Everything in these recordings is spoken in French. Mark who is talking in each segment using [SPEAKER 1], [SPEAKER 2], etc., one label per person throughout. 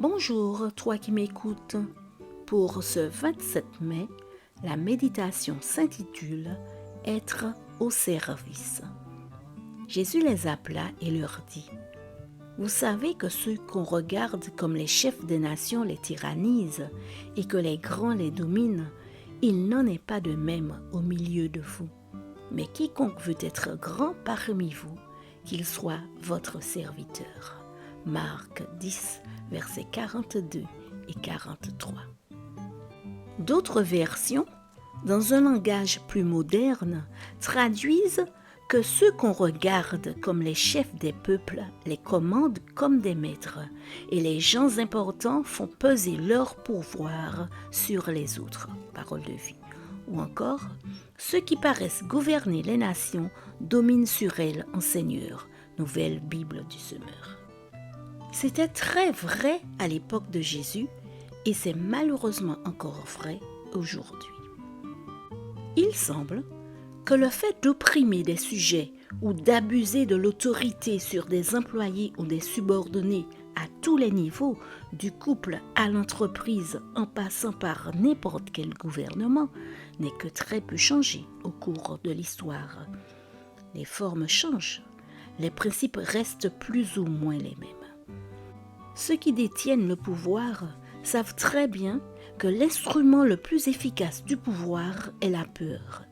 [SPEAKER 1] Bonjour, toi qui m'écoutes. Pour ce 27 mai, la méditation s'intitule « Être au service ». Jésus les appela et leur dit « Vous savez que ceux qu'on regarde comme les chefs des nations les tyrannisent et que les grands les dominent, il n'en est pas de même au milieu de vous. Mais quiconque veut être grand parmi vous, qu'il soit votre serviteur. » Marc 10, versets 42 et 43. D'autres versions, dans un langage plus moderne, traduisent que ceux qu'on regarde comme les chefs des peuples les commandent comme des maîtres et les gens importants font peser leur pouvoir sur les autres. Parole de vie. Ou encore, ceux qui paraissent gouverner les nations dominent sur elles en seigneur. Nouvelle Bible du Semeur. C'était très vrai à l'époque de Jésus et c'est malheureusement encore vrai aujourd'hui. Il semble que le fait d'opprimer des sujets ou d'abuser de l'autorité sur des employés ou des subordonnés à tous les niveaux, du couple à l'entreprise en passant par n'importe quel gouvernement, n'est que très peu changé au cours de l'histoire. Les formes changent, les principes restent plus ou moins les mêmes. Ceux qui détiennent le pouvoir savent très bien que l'instrument le plus efficace du pouvoir est la peur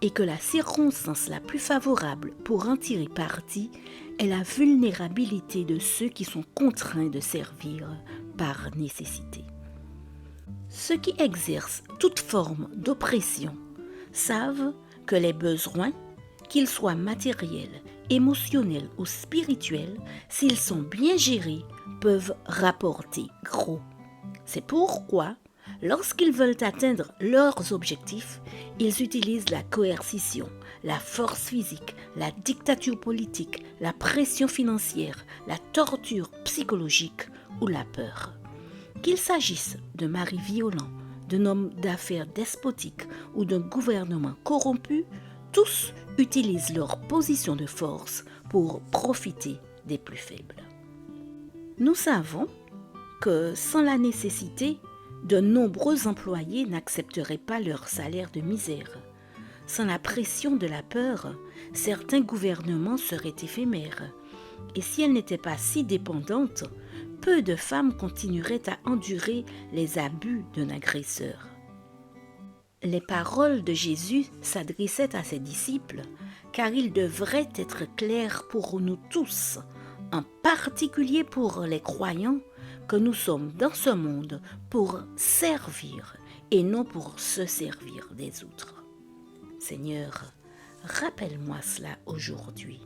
[SPEAKER 1] et que la circonstance la plus favorable pour en tirer parti est la vulnérabilité de ceux qui sont contraints de servir par nécessité. Ceux qui exercent toute forme d'oppression savent que les besoins, qu'ils soient matériels, émotionnels ou spirituels, s'ils sont bien gérés, peuvent rapporter gros. C'est pourquoi, lorsqu'ils veulent atteindre leurs objectifs, ils utilisent la coercition, la force physique, la dictature politique, la pression financière, la torture psychologique ou la peur. Qu'il s'agisse de maris violents, d'un homme d'affaires despotique ou d'un gouvernement corrompu, tous utilisent leur position de force pour profiter des plus faibles. Nous savons que sans la nécessité, de nombreux employés n'accepteraient pas leur salaire de misère. Sans la pression de la peur, certains gouvernements seraient éphémères. Et si elles n'étaient pas si dépendantes, peu de femmes continueraient à endurer les abus d'un agresseur. Les paroles de Jésus s'adressaient à ses disciples, car ils devraient être clairs pour nous tous, en particulier pour les croyants, que nous sommes dans ce monde pour servir et non pour se servir des autres. Seigneur, rappelle-moi cela aujourd'hui,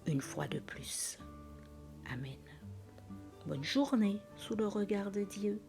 [SPEAKER 1] une fois de plus. Amen. Bonne journée sous le regard de Dieu.